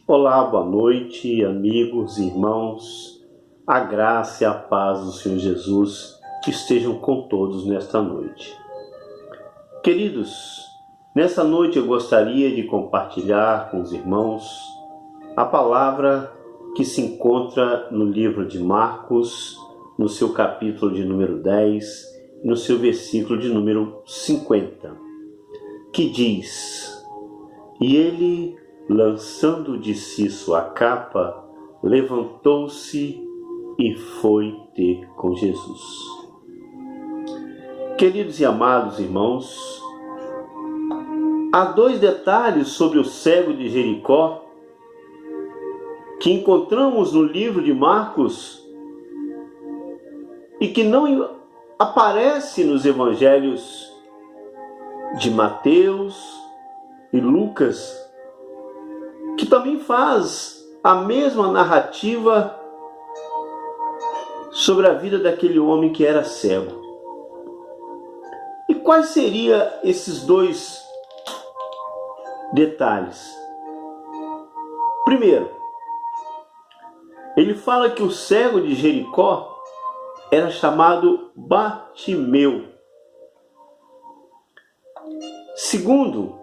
Olá, boa noite, amigos, irmãos. A graça e a paz do Senhor Jesus estejam com todos nesta noite. Queridos, nessa noite eu gostaria de compartilhar com os irmãos a palavra que se encontra no livro de Marcos, no seu capítulo de número 10, no seu versículo de número 50, que diz: E ele, lançando de si sua capa, levantou-se e foi ter com Jesus. Queridos e amados irmãos, há dois detalhes sobre o cego de Jericó que encontramos no livro de Marcos e que não aparece nos evangelhos de Mateus e Lucas, que também faz a mesma narrativa sobre a vida daquele homem que era cego. E quais seriam esses dois detalhes? Primeiro, ele fala que o cego de Jericó era chamado Bartimeu. Segundo,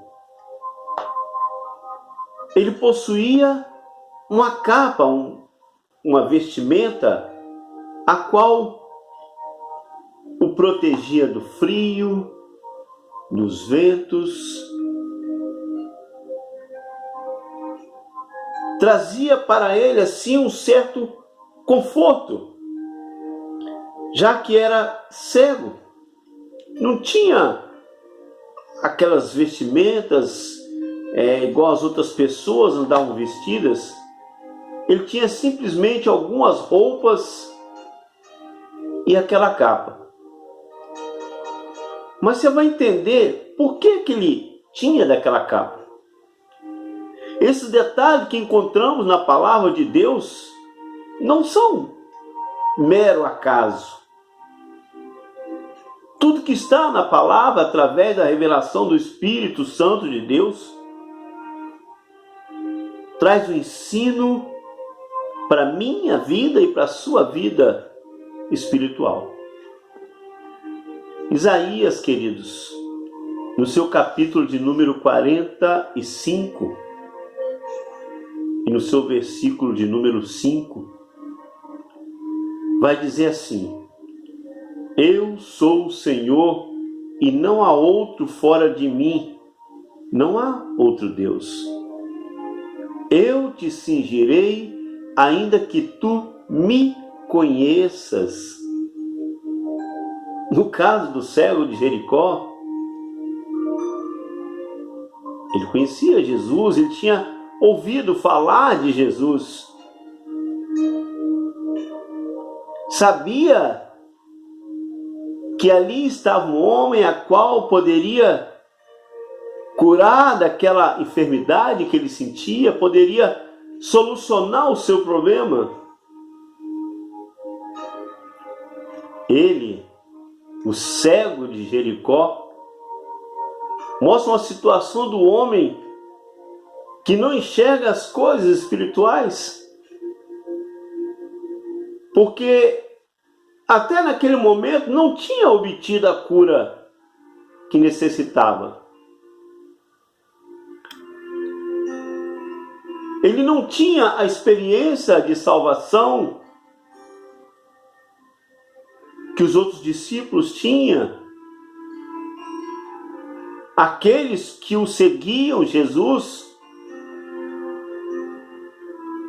ele possuía uma capa, uma vestimenta, a qual o protegia do frio, dos ventos, trazia para ele assim um certo conforto, já que era cego, não tinha aquelas vestimentas igual as outras pessoas andavam vestidas. Ele tinha simplesmente algumas roupas e aquela capa. Mas você vai entender por que ele tinha daquela capa. Esses detalhes que encontramos na palavra de Deus não são mero acaso. Tudo que está na palavra, através da revelação do Espírito Santo de Deus, traz o ensino para a minha vida e para a sua vida espiritual. Isaías, queridos, no seu capítulo de número 45 e no seu versículo de número 5, vai dizer assim: Eu sou o Senhor e não há outro fora de mim, não há outro Deus. Eu te cingirei, ainda que tu me conheças. No caso do cego de Jericó, ele conhecia Jesus, ele tinha ouvido falar de Jesus. Sabia que ali estava um homem a qual poderia curar daquela enfermidade que ele sentia, poderia solucionar o seu problema. Ele, o cego de Jericó, mostra uma situação do homem que não enxerga as coisas espirituais, porque até naquele momento não tinha obtido a cura que necessitava. Ele não tinha a experiência de salvação que os outros discípulos tinham. Aqueles que o seguiam, Jesus,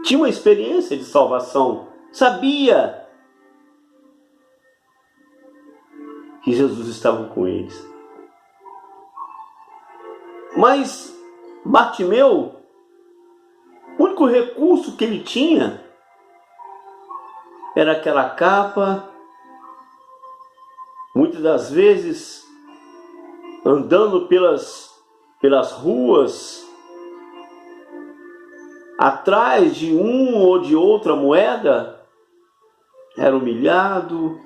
tinham uma experiência de salvação. Sabia que Jesus estava com eles. Mas Bartimeu, o único recurso que ele tinha era aquela capa, muitas das vezes andando pelas ruas, atrás de um ou de outra moeda, era humilhado,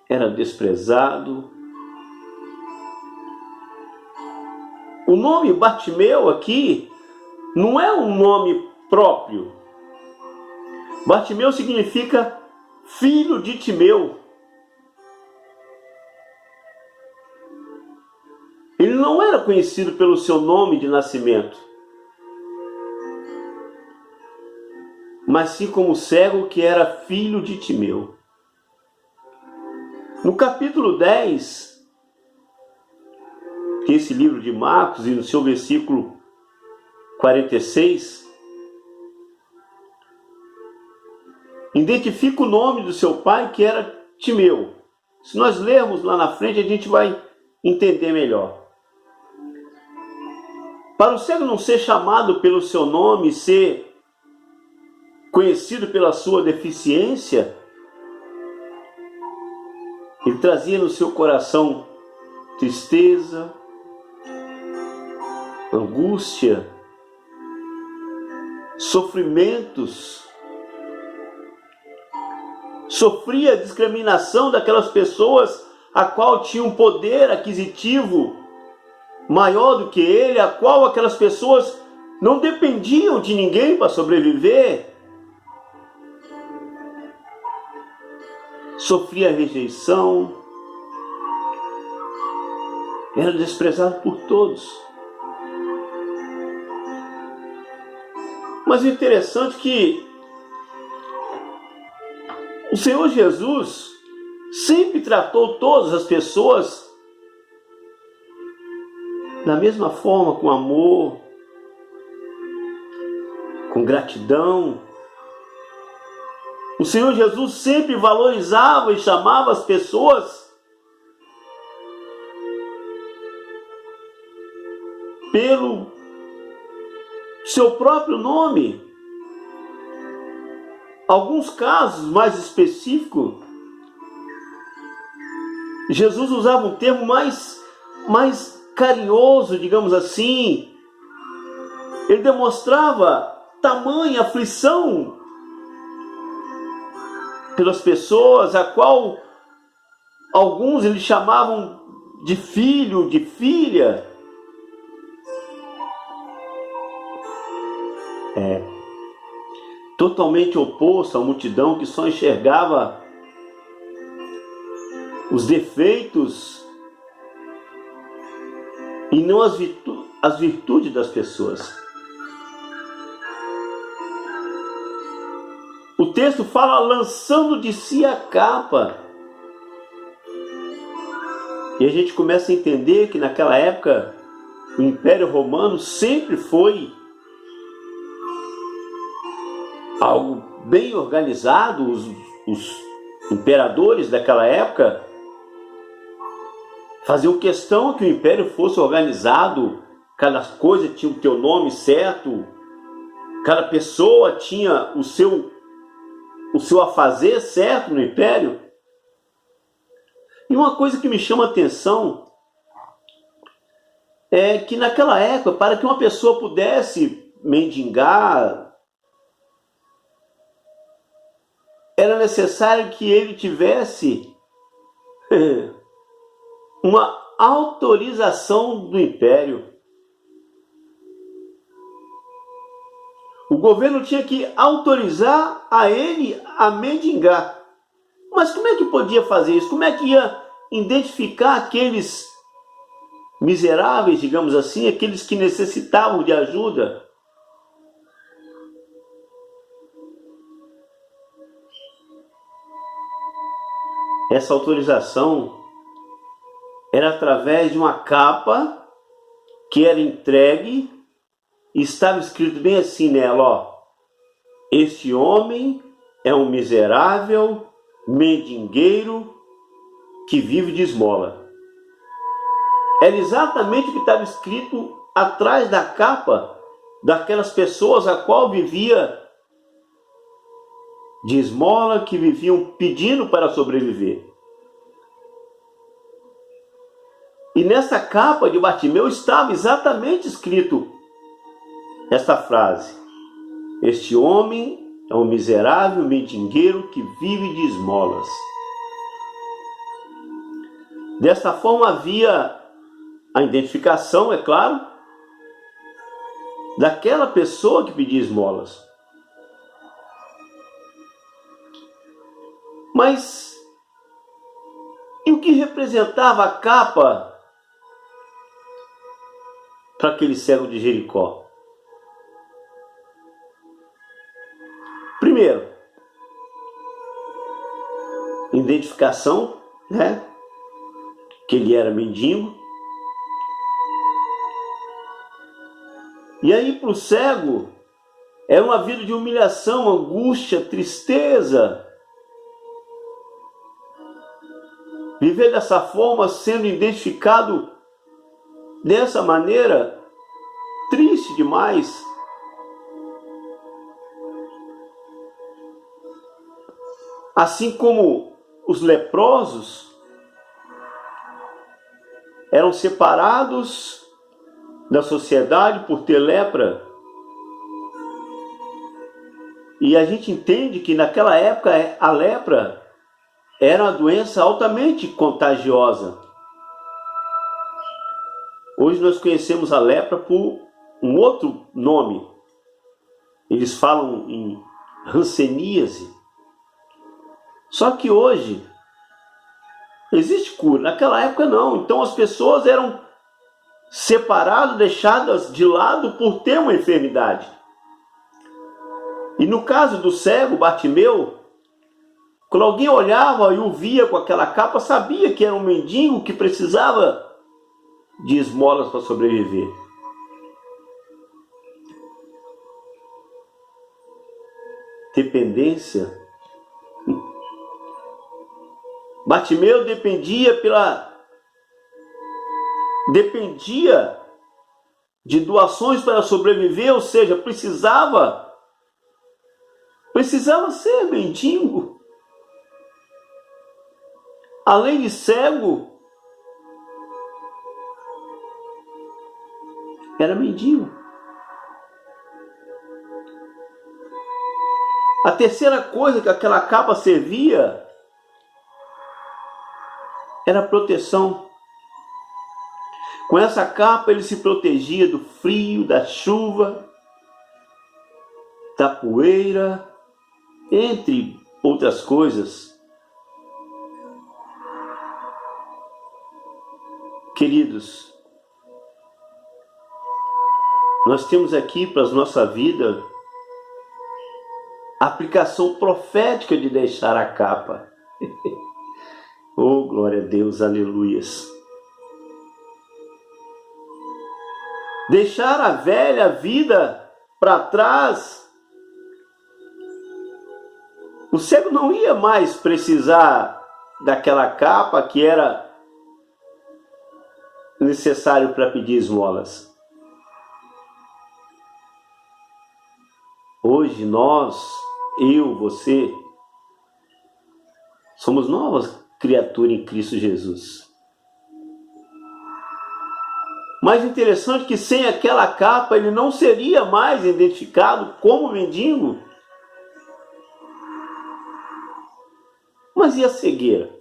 era desprezado. O nome Bartimeu aqui não é um nome próprio. Bartimeu significa filho de Timeu. Ele não era conhecido pelo seu nome de nascimento, mas sim como cego que era filho de Timeu. No capítulo 10, que é esse livro de Marcos, e no seu versículo 46, identifica o nome do seu pai, que era Timeu. Se nós lermos lá na frente, a gente vai entender melhor. Para o cego não ser chamado pelo seu nome, ser conhecido pela sua deficiência, ele trazia no seu coração tristeza, angústia, sofrimentos. Sofria a discriminação daquelas pessoas a qual tinha um poder aquisitivo maior do que ele, a qual aquelas pessoas não dependiam de ninguém para sobreviver. Sofria rejeição, era desprezado por todos. Mas o interessante é que o Senhor Jesus sempre tratou todas as pessoas da mesma forma, com amor, com gratidão. O Senhor Jesus sempre valorizava e chamava as pessoas pelo seu próprio nome. Alguns casos mais específicos, Jesus usava um termo mais carinhoso, digamos assim. Ele demonstrava tamanha aflição pelas pessoas, a qual alguns eles chamavam de filho, de filha. Totalmente oposto à multidão que só enxergava os defeitos e não as virtudes das pessoas. O texto fala lançando de si a capa. E a gente começa a entender que naquela época o Império Romano sempre foi algo bem organizado. Os imperadores daquela época faziam questão que o império fosse organizado, cada coisa tinha o teu nome certo, cada pessoa tinha o seu afazer certo no império. E uma coisa que me chama a atenção é que naquela época, para que uma pessoa pudesse mendigar, era necessário que ele tivesse uma autorização do império. O governo tinha que autorizar a ele a mendigar. Mas como é que podia fazer isso? Como é que ia identificar aqueles miseráveis, digamos assim, aqueles que necessitavam de ajuda? Essa autorização era através de uma capa que era entregue e estava escrito bem assim nela, ó: este homem é um miserável mendingueiro que vive de esmola. Era exatamente o que estava escrito atrás da capa daquelas pessoas a qual vivia de esmola, que viviam pedindo para sobreviver. E nessa capa de Bartimeu estava exatamente escrito esta frase: este homem é um miserável mendingueiro que vive de esmolas. Desta forma havia a identificação, é claro, daquela pessoa que pedia esmolas. Mas e o que representava a capa para aquele cego de Jericó? Primeiro, identificação, né? Que ele era mendigo. E aí para o cego era uma vida de humilhação, angústia, tristeza. Viver dessa forma, sendo identificado dessa maneira, triste demais. Assim como os leprosos eram separados da sociedade por ter lepra. E a gente entende que naquela época a lepra era uma doença altamente contagiosa. Hoje nós conhecemos a lepra por um outro nome. Eles falam em hanseníase. Só que hoje existe cura. Naquela época não. Então as pessoas eram separadas, deixadas de lado por ter uma enfermidade. E no caso do cego Bartimeu, quando alguém olhava e o via com aquela capa, sabia que era um mendigo que precisava de esmolas para sobreviver. Dependência. Bartimeu dependia de doações para sobreviver, ou seja, precisava ser mendigo. Além de cego, era mendigo. A terceira coisa que aquela capa servia era proteção. Com essa capa ele se protegia do frio, da chuva, da poeira, entre outras coisas. Queridos, nós temos aqui para a nossa vida a aplicação profética de deixar a capa. Oh, glória a Deus, aleluias. Deixar a velha vida para trás. O cego não ia mais precisar daquela capa que era necessário para pedir esmolas. Hoje nós, eu, você, somos novas criaturas em Cristo Jesus. Mas interessante que sem aquela capa ele não seria mais identificado como mendigo. Mas e a cegueira?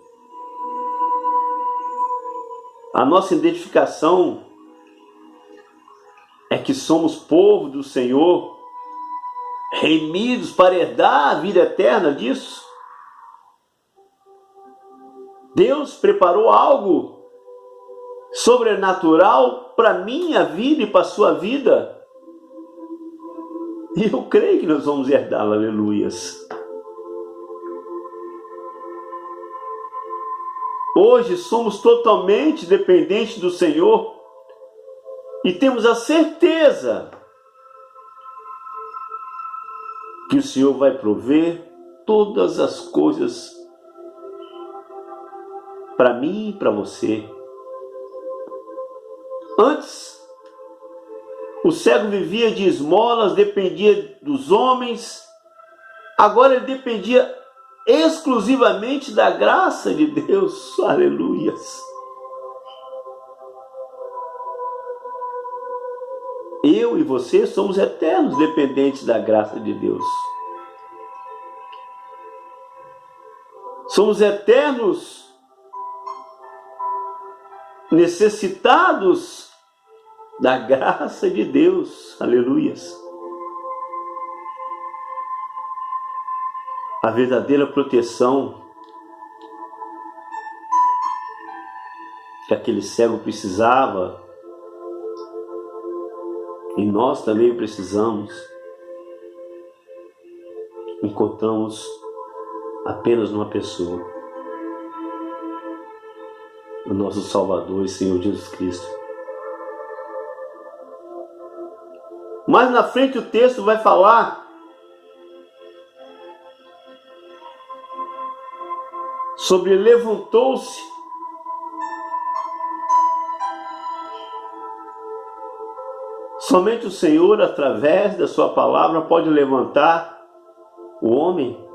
A nossa identificação é que somos povo do Senhor, remidos para herdar a vida eterna disso. Deus preparou algo sobrenatural para a minha vida e para a sua vida. E eu creio que nós vamos herdá-la, aleluias. Hoje somos totalmente dependentes do Senhor e temos a certeza que o Senhor vai prover todas as coisas para mim e para você. Antes, o cego vivia de esmolas, dependia dos homens. Agora ele dependia exclusivamente da graça de Deus. Aleluias. Eu e você somos eternos dependentes da graça de Deus. Somos eternos necessitados da graça de Deus, aleluias. A verdadeira proteção que aquele cego precisava, e nós também precisamos, encontramos apenas numa pessoa, o nosso Salvador e Senhor Jesus Cristo. Mais na frente o texto vai falar sobre levantou-se somente o Senhor, através da sua palavra, pode levantar o homem,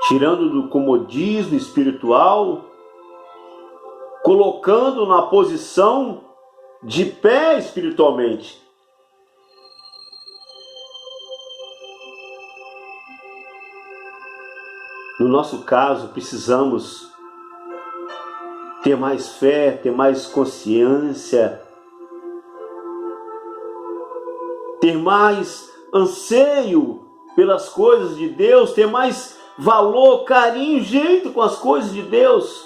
tirando do comodismo espiritual, colocando na posição de pé espiritualmente. No nosso caso, precisamos ter mais fé, ter mais consciência, ter mais anseio pelas coisas de Deus, ter mais valor, carinho, jeito com as coisas de Deus.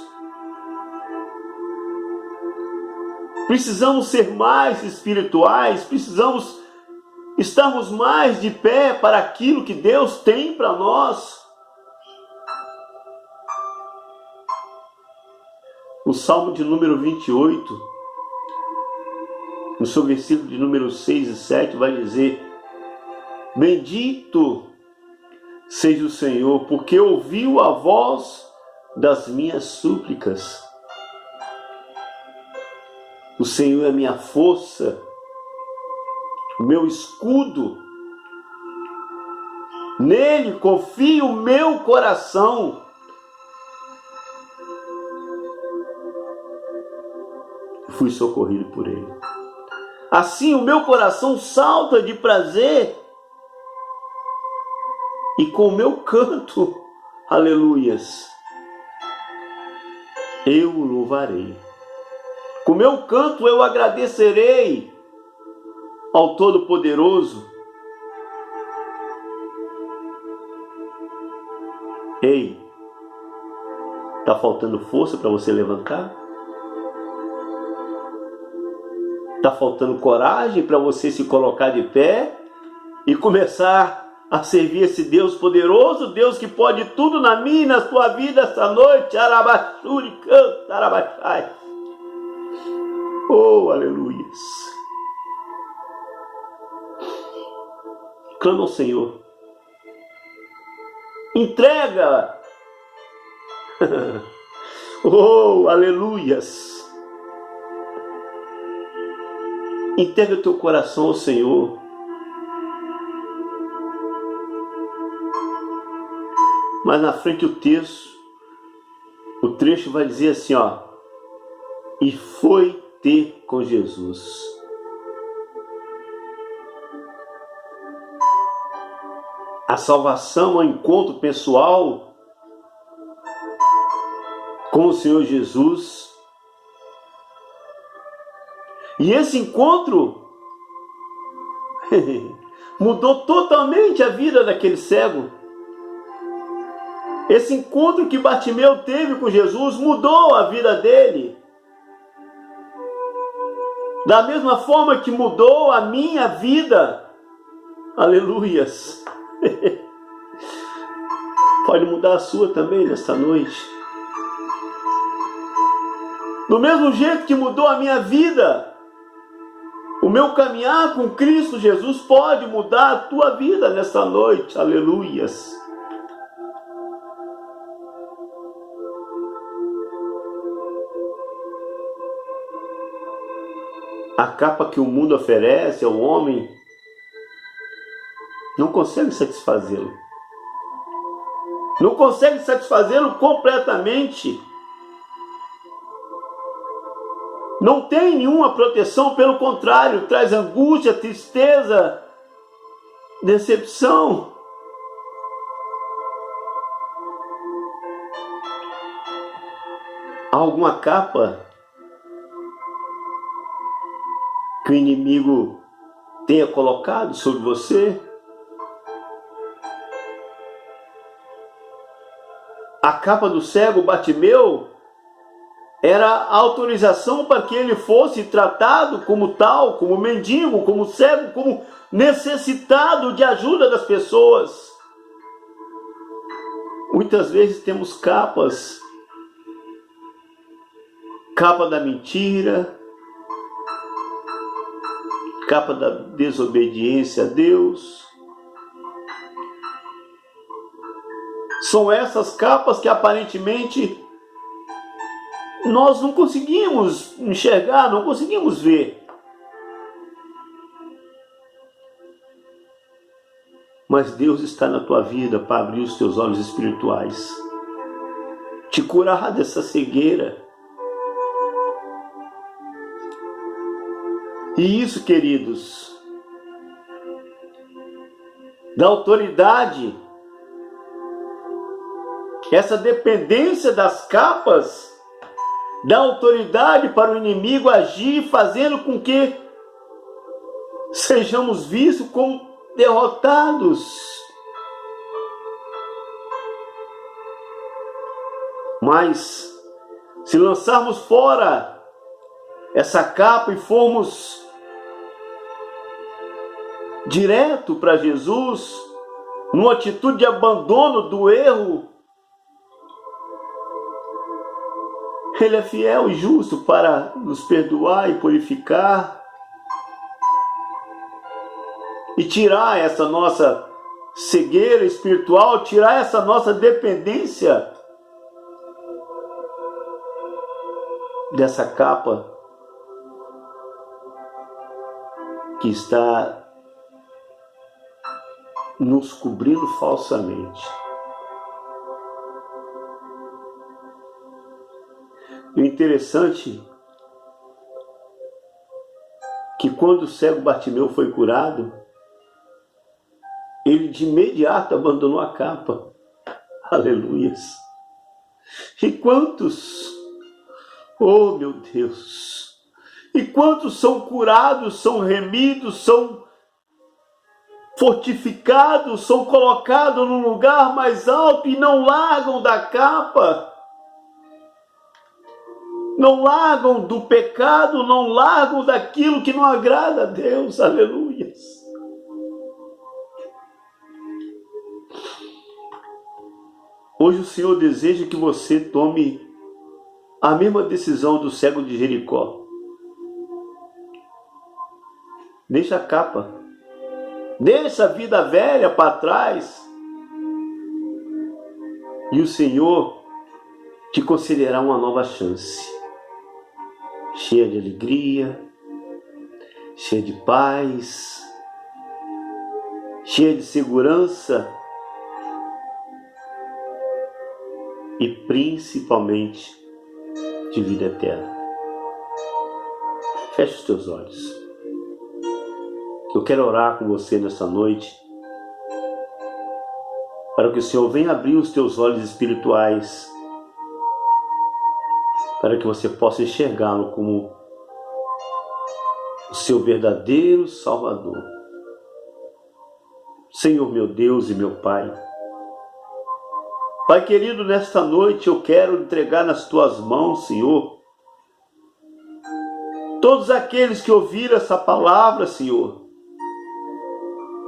Precisamos ser mais espirituais, precisamos estarmos mais de pé para aquilo que Deus tem para nós. O Salmo de número 28, no seu versículo de número 6 e 7, vai dizer: bendito seja o Senhor, porque ouviu a voz das minhas súplicas. O Senhor é minha força, o meu escudo. Nele confia o meu coração. Fui socorrido por ele. Assim o meu coração salta de prazer, e com o meu canto, aleluias, eu o louvarei. Com o meu canto eu agradecerei ao Todo-Poderoso. Ei, está faltando força para você levantar? Está faltando coragem para você se colocar de pé e começar a servir esse Deus poderoso, Deus que pode tudo na minha e na sua vida esta noite? Arabachuri, canta, arabachai. Oh, aleluias. Clama ao Senhor. Entrega. Oh, aleluias. Entrega o teu coração ao Senhor. Mas na frente o trecho vai dizer assim, ó: e foi ter com Jesus. A salvação é um encontro pessoal com o Senhor Jesus. E esse encontro mudou totalmente a vida daquele cego. Esse encontro que Bartimeu teve com Jesus mudou a vida dele. Da mesma forma que mudou a minha vida. Aleluias. Pode mudar a sua também nesta noite. Do mesmo jeito que mudou a minha vida, o meu caminhar com Cristo Jesus pode mudar a tua vida nesta noite. Aleluias. A capa que o mundo oferece ao homem não consegue satisfazê-lo. Não consegue satisfazê-lo completamente. Não tem nenhuma proteção, pelo contrário, traz angústia, tristeza, decepção. Há alguma capa o inimigo tenha colocado sobre você. A capa do cego Bartimeu era a autorização para que ele fosse tratado como tal, como mendigo, como cego, como necessitado de ajuda das pessoas. Muitas vezes temos capas, capa da mentira, capa da desobediência a Deus. São essas capas que aparentemente nós não conseguimos enxergar, não conseguimos ver. Mas Deus está na tua vida para abrir os teus olhos espirituais, te curar dessa cegueira. E isso, queridos, da autoridade, essa dependência das capas, da autoridade para o inimigo agir, fazendo com que sejamos vistos como derrotados. Mas, se lançarmos fora essa capa e formos direto para Jesus, numa atitude de abandono do erro, Ele é fiel e justo para nos perdoar e purificar e tirar essa nossa cegueira espiritual, tirar essa nossa dependência dessa capa que está nos cobrindo falsamente. E o interessante é que quando o cego Bartimeu foi curado, ele de imediato abandonou a capa. Aleluias! E quantos, oh meu Deus, e quantos são curados, são remidos, são fortificados, são colocados num lugar mais alto e não largam da capa. Não largam do pecado, não largam daquilo que não agrada a Deus. Aleluias. Hoje o Senhor deseja que você tome a mesma decisão do cego de Jericó. Deixa a capa. Deixa a vida velha para trás. E o Senhor te concederá uma nova chance. Cheia de alegria, cheia de paz, cheia de segurança e principalmente de vida eterna. Feche os teus olhos. Eu quero orar com você nessa noite para que o Senhor venha abrir os teus olhos espirituais, para que você possa enxergá-lo como o seu verdadeiro Salvador. Senhor, meu Deus e meu Pai. Pai querido, nesta noite eu quero entregar nas tuas mãos, Senhor, todos aqueles que ouviram essa palavra, Senhor.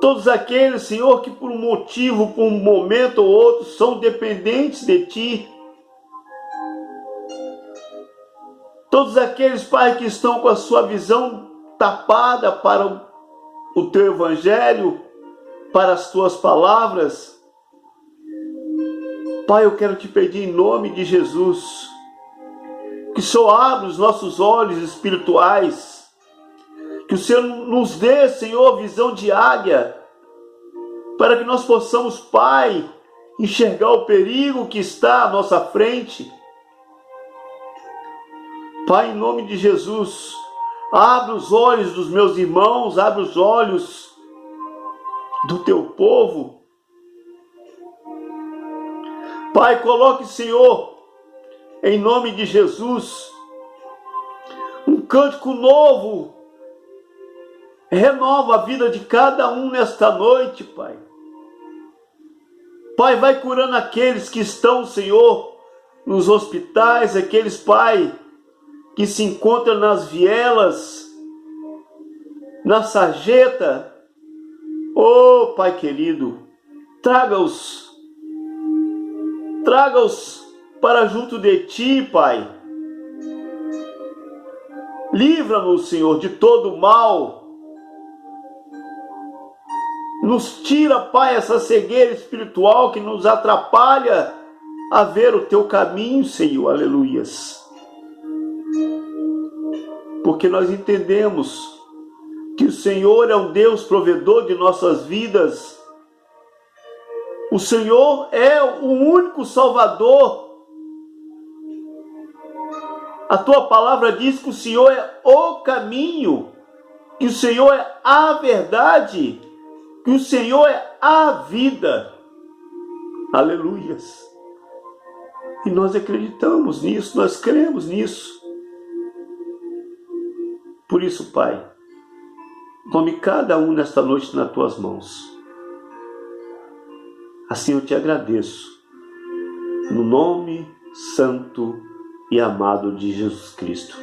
Todos aqueles, Senhor, que por um motivo, por um momento ou outro, são dependentes de Ti. Todos aqueles, Pai, que estão com a sua visão tapada para o Teu Evangelho, para as Tuas palavras. Pai, eu quero Te pedir em nome de Jesus, que o Senhor abra os nossos olhos espirituais, que o Senhor nos dê, Senhor, visão de águia, para que nós possamos, Pai, enxergar o perigo que está à nossa frente. Pai, em nome de Jesus, abre os olhos dos meus irmãos, abre os olhos do Teu povo. Pai, coloque, Senhor, em nome de Jesus, um cântico novo Renova a vida de cada um nesta noite, Pai. Pai, vai curando aqueles que estão, Senhor, nos hospitais, aqueles, Pai, que se encontram nas vielas, na sarjeta. Oh, Pai querido, traga-os para junto de Ti, Pai. Livra-nos, Senhor, de todo mal. Nos tira, Pai, essa cegueira espiritual que nos atrapalha a ver o Teu caminho, Senhor. Aleluias. Porque nós entendemos que o Senhor é um Deus provedor de nossas vidas. O Senhor é o único Salvador. A Tua palavra diz que o Senhor é o caminho, que o Senhor é a verdade, que o Senhor é a vida. Aleluias. E nós acreditamos nisso, nós cremos nisso. Por isso, Pai, tome cada um nesta noite nas Tuas mãos. Assim eu Te agradeço, no nome santo e amado de Jesus Cristo.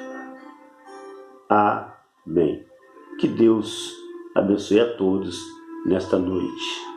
Amém. Que Deus abençoe a todos nesta noite.